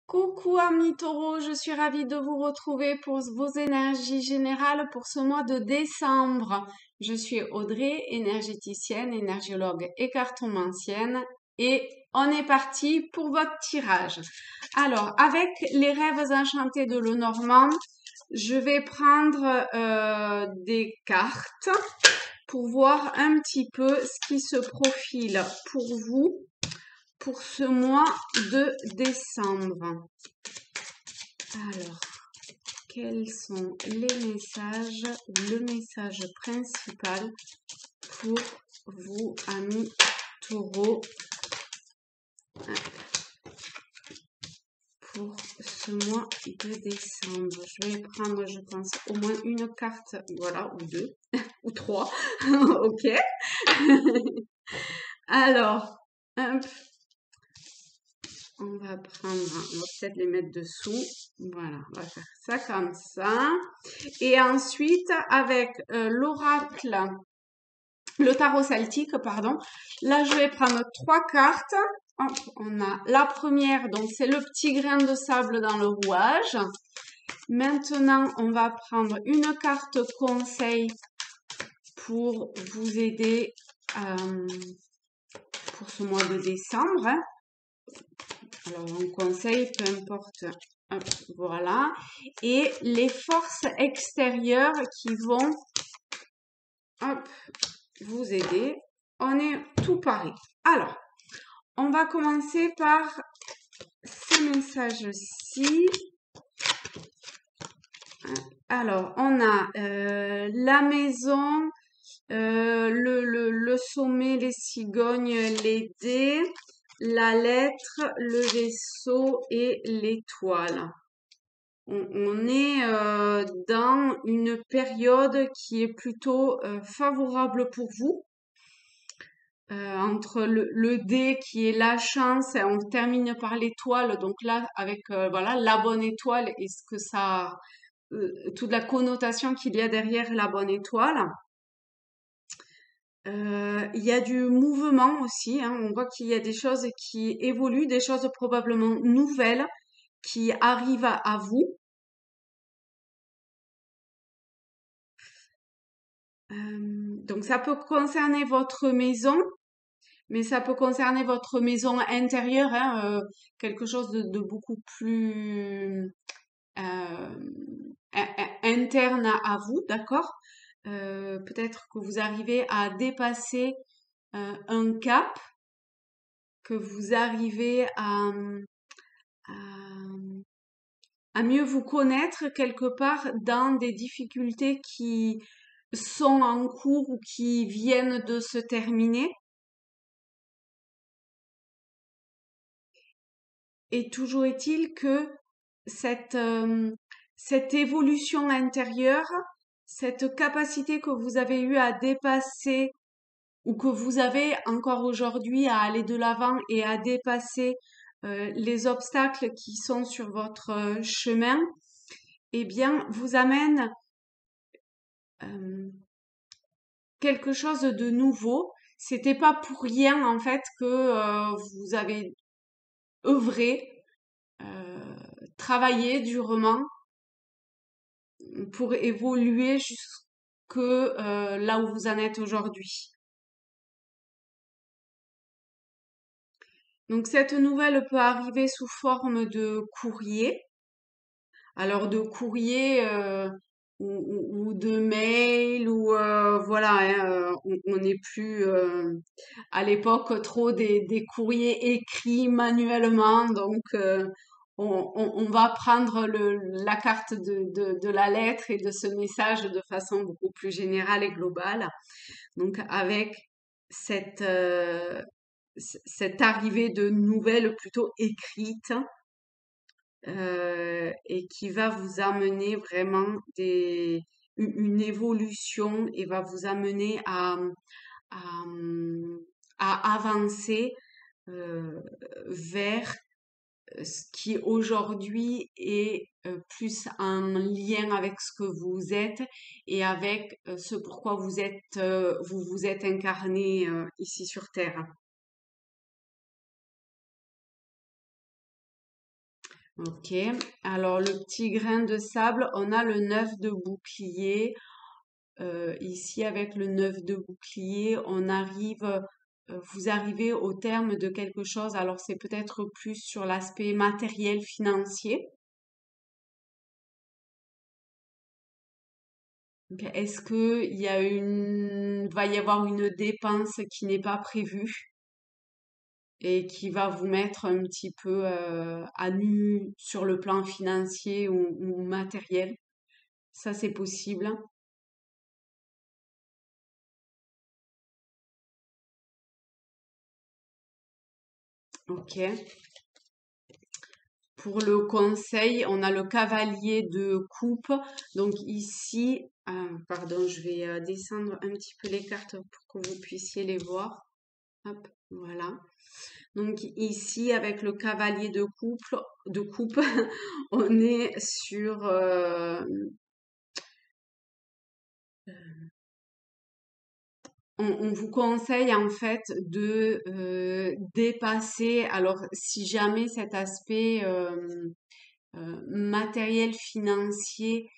Coucou amis taureaux, je suis ravie de vous retrouver pour vos énergies générales pour ce mois de décembre. Je suis Audrey, énergéticienne, énergiologue et cartomancienne et on est parti pour votre tirage. Alors, avec les rêves enchantés de Lenormand, je vais prendre des cartes pour voir un petit peu ce qui se profile pour vous pour ce mois de décembre. Alors, quels sont les messages, le message principal pour vous, amis taureaux, pour ce mois de décembre? Je vais prendre, je pense, au moins une carte, voilà, ou deux, ou trois, ok. Alors, hop. On va peut-être les mettre dessous. Voilà, on va faire ça comme ça. Et ensuite, avec l'oracle, le tarot celtique, pardon. Là, je vais prendre trois cartes. Hop, on a la première, donc c'est le petit grain de sable dans le rouage. Maintenant, on va prendre une carte conseil pour vous aider pour ce mois de décembre. Alors, un conseil, peu importe. Hop, voilà. Et les forces extérieures qui vont vous aider. On est tout pareil. Alors, on va commencer par ces messages-ci. Alors, on a la maison, le sommet, les cigognes, les dés, la lettre, le vaisseau et l'étoile. On est dans une période qui est plutôt favorable pour vous. Entre le dé qui est la chance, et on termine par l'étoile. Donc là, avec voilà la bonne étoile et ce que ça, toute la connotation qu'il y a derrière la bonne étoile. Il y a du mouvement aussi, hein. On voit qu'il y a des choses qui évoluent, des choses probablement nouvelles qui arrivent à vous. Donc ça peut concerner votre maison, mais ça peut concerner votre maison intérieure, hein, quelque chose de beaucoup plus interne à vous, d'accord? Peut-être que vous arrivez à dépasser un cap, que vous arrivez à mieux vous connaître quelque part dans des difficultés qui sont en cours ou qui viennent de se terminer. Et toujours est-il que cette, cette évolution intérieure, cette capacité que vous avez eue à dépasser ou que vous avez encore aujourd'hui à aller de l'avant et à dépasser les obstacles qui sont sur votre chemin, eh bien, vous amène quelque chose de nouveau. C'était pas pour rien en fait que vous avez œuvré, travaillé durement pour évoluer jusque là où vous en êtes aujourd'hui. Donc cette nouvelle peut arriver sous forme de courrier. Alors de courrier ou de mail ou voilà, hein, on n'est plus à l'époque trop des courriers écrits manuellement. Donc on va prendre la carte de la lettre et de ce message de façon beaucoup plus générale et globale. Donc avec cette, cette arrivée de nouvelles plutôt écrites et qui va vous amener vraiment une évolution et va vous amener à, à avancer vers ce qui aujourd'hui est plus en lien avec ce que vous êtes et avec ce pourquoi vous êtes vous vous êtes incarné ici sur Terre. Ok. Alors, le petit grain de sable, on a le 9 de bouclier. Ici, avec le 9 de bouclier, vous arrivez au terme de quelque chose. Alors, c'est peut-être plus sur l'aspect matériel, financier. Donc, est-ce que va y avoir une dépense qui n'est pas prévue et qui va vous mettre un petit peu à nu sur le plan financier ou matériel? Ça, c'est possible. Ok. Pour le conseil, on a le cavalier de coupe. Donc ici, pardon, je vais descendre un petit peu les cartes pour que vous puissiez les voir. Hop, voilà. Donc ici, avec le cavalier de coupe, on est sur on vous conseille en fait de dépasser. Alors, si jamais cet aspect matériel financier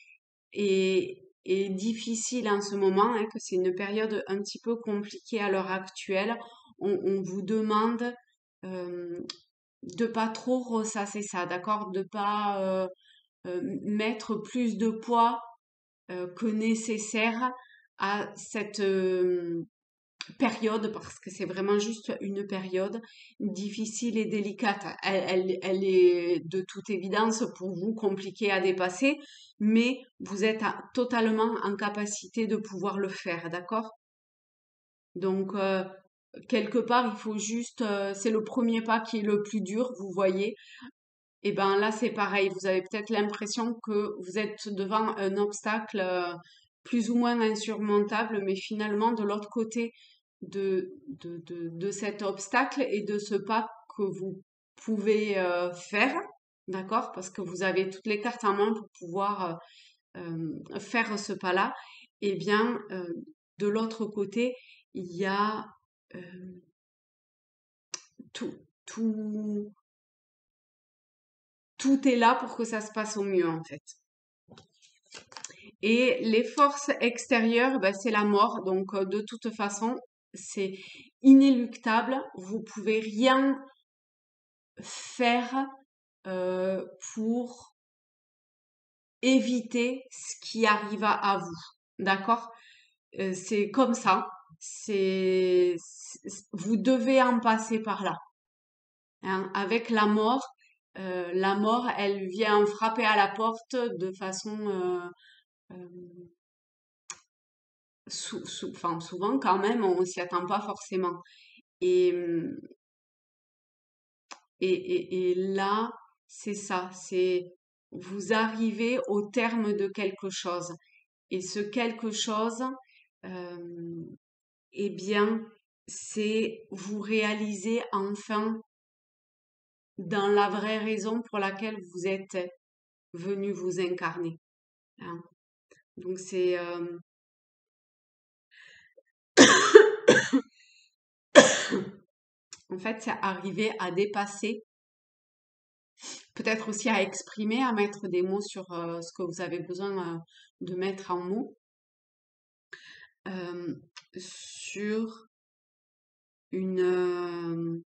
est difficile en ce moment, hein, que c'est une période un petit peu compliquée à l'heure actuelle, on vous demande euh, de pas trop ressasser ça, d'accord? De pas mettre plus de poids que nécessaire à cette période, parce que c'est vraiment juste une période difficile et délicate. Elle est de toute évidence pour vous compliquée à dépasser, mais vous êtes totalement en capacité de pouvoir le faire, d'accord? Donc, quelque part, il faut juste, c'est le premier pas qui est le plus dur, vous voyez. Et ben là, c'est pareil. Vous avez peut-être l'impression que vous êtes devant un obstacle plus ou moins insurmontable, mais finalement, de l'autre côté de cet obstacle et de ce pas que vous pouvez faire, d'accord? Parce que vous avez toutes les cartes en main pour pouvoir faire ce pas-là. Eh bien, de l'autre côté, il y a euh, tout, tout, tout est là pour que ça se passe au mieux, en fait. Et les forces extérieures, ben, c'est la mort. Donc, de toute façon, c'est inéluctable. Vous pouvez rien faire euh, pour éviter ce qui arriva à vous. D'accord? C'est comme ça. Vous devez en passer par là. Hein. Avec la mort, elle vient frapper à la porte de façon euh, enfin, souvent quand même, on s'y attend pas forcément. Et, et là, c'est ça, c'est vous arrivez au terme de quelque chose. Et ce quelque chose, euh, eh bien, c'est vous réaliser enfin dans la vraie raison pour laquelle vous êtes venu vous incarner. Hein. Donc c'est en fait, c'est arriver à dépasser, peut-être aussi à exprimer, à mettre des mots sur ce que vous avez besoin de mettre en mots, euh, sur une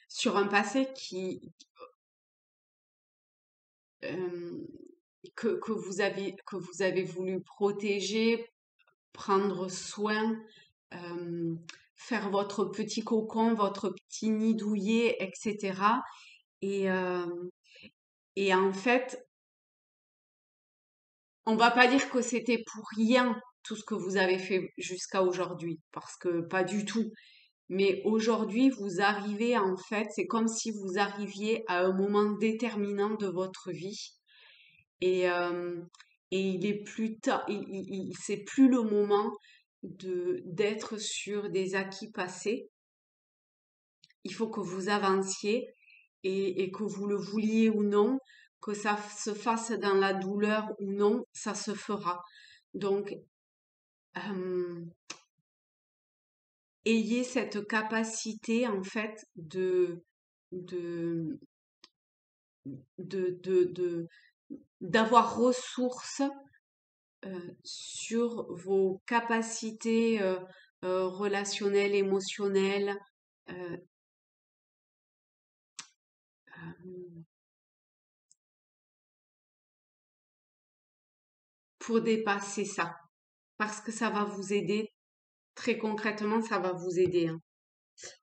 sur un passé euh, que vous avez voulu protéger, prendre soin, euh, faire votre petit cocon, votre petit nid douillet, etc. Et, euh, et en fait, on va pas dire que c'était pour rien tout ce que vous avez fait jusqu'à aujourd'hui, parce que pas du tout. Mais aujourd'hui, vous arrivez en fait, c'est comme si vous arriviez à un moment déterminant de votre vie. Et, et il est plus tard, c'est plus le moment d'être sur des acquis passés. Il faut que vous avanciez et que vous le vouliez ou non, que ça se fasse dans la douleur ou non, ça se fera. Donc, euh, ayez cette capacité en fait de, de, d'avoir ressources sur vos capacités relationnelles, émotionnelles, euh, euh, pour dépasser ça. Parce que ça va vous aider, très concrètement, ça va vous aider, hein.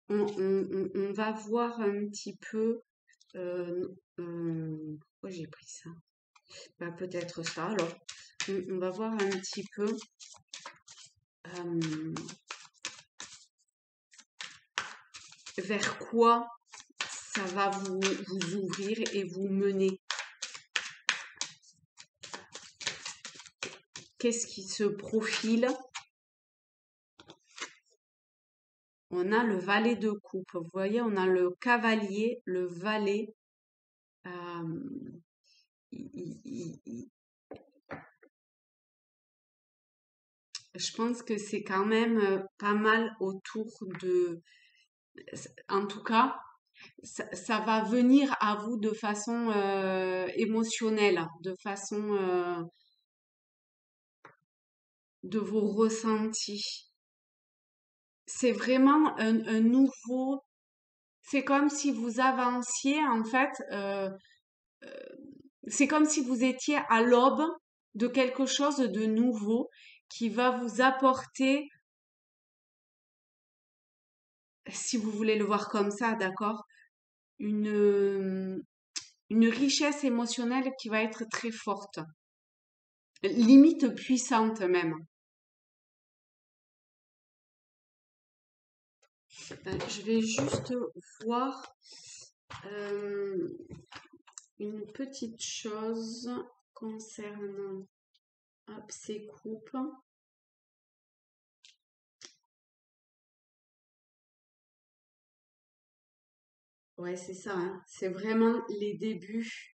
On va voir un petit peu. euh, Pourquoi j'ai pris ça? Bah, peut-être ça alors. On va voir un petit peu euh, vers quoi ça va vous ouvrir et vous mener. Qu'est-ce qui se profile? On a le valet de coupe. Vous voyez, on a le cavalier, le valet. euh, il- il- il- je pense que c'est quand même pas mal autour de... En tout cas, ça va venir à vous de façon émotionnelle, de façon de vos ressentis. C'est vraiment un nouveau... C'est comme si vous avanciez, en fait, c'est comme si vous étiez à l'aube de quelque chose de nouveau qui va vous apporter, si vous voulez le voir comme ça, d'accord, une, une richesse émotionnelle qui va être très forte, limite puissante même. Je vais juste voir euh, une petite chose concernant hop, ces coupes. Ouais, c'est ça, hein. C'est vraiment les débuts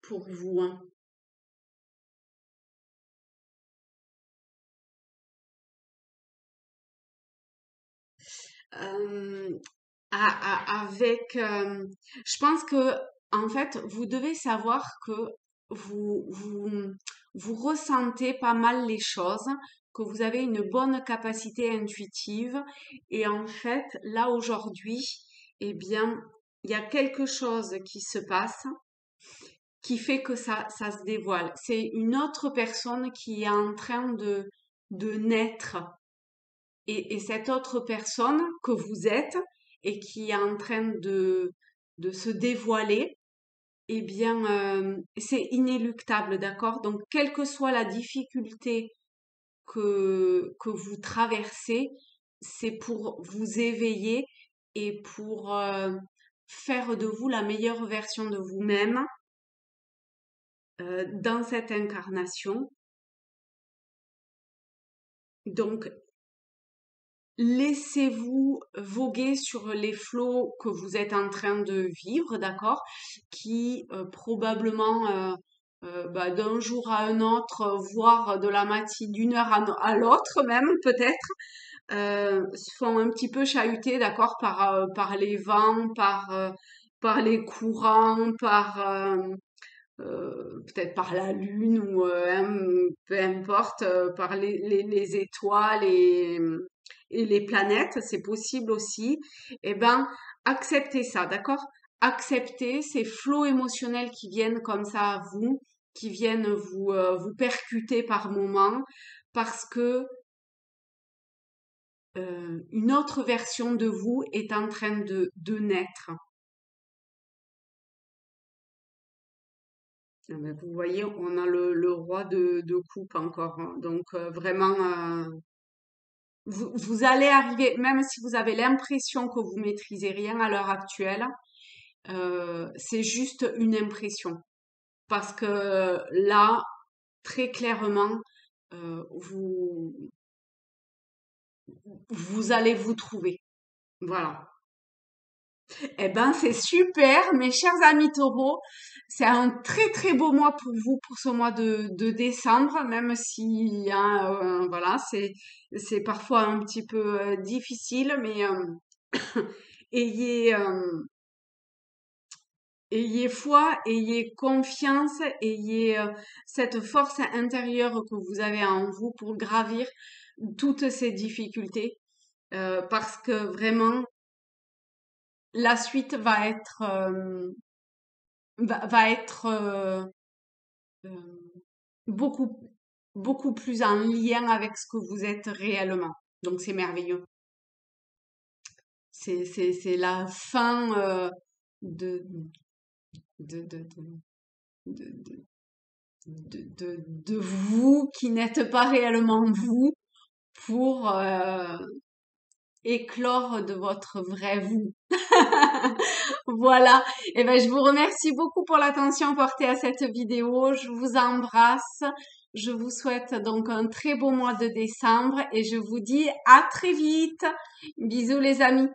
pour vous, hein. Euh, Avec, je pense que en fait, vous devez savoir que vous, vous, vous ressentez pas mal les choses, que vous avez une bonne capacité intuitive, et en fait, là aujourd'hui, eh bien, il y a quelque chose qui se passe qui fait que ça se dévoile. C'est une autre personne qui est en train de naître et cette autre personne que vous êtes et qui est en train de se dévoiler, eh bien, c'est inéluctable, d'accord? Donc, quelle que soit la difficulté que vous traversez, c'est pour vous éveiller et pour faire de vous la meilleure version de vous-même dans cette incarnation. Donc, laissez-vous voguer sur les flots que vous êtes en train de vivre, d'accord? Qui probablement bah, d'un jour à un autre, voire de la matinée d'une heure à l'autre même peut-être, se font un petit peu chahuter, d'accord, par les vents, par les courants, peut-être par la lune ou peu importe, par les étoiles et les planètes, c'est possible aussi. Eh ben, acceptez ça, d'accord? Acceptez ces flots émotionnels qui viennent comme ça à vous, qui viennent vous percuter par moments, parce que une autre version de vous est en train de naître. Ah ben, vous voyez, on a le roi de coupe encore, hein. Donc vraiment, vous allez arriver, même si vous avez l'impression que vous maîtrisez rien à l'heure actuelle, c'est juste une impression. Parce que là, très clairement, vous, vous allez vous trouver. Voilà. Eh ben, c'est super, mes chers amis taureaux. C'est un très très beau mois pour vous, pour ce mois de décembre, même si, hein, voilà, c'est parfois un petit peu difficile, mais ayez, ayez foi, ayez confiance, ayez cette force intérieure que vous avez en vous pour gravir toutes ces difficultés. Parce que vraiment, la suite va être euh, beaucoup, beaucoup plus en lien avec ce que vous êtes réellement. Donc c'est merveilleux. C'est la fin de, de, de, de, de, de vous qui n'êtes pas réellement vous pour éclore de votre vrai vous. Voilà. Et ben, je vous remercie beaucoup pour l'attention portée à cette vidéo. Je vous embrasse. Je vous souhaite donc un très beau mois de décembre et je vous dis à très vite. Bisous les amis.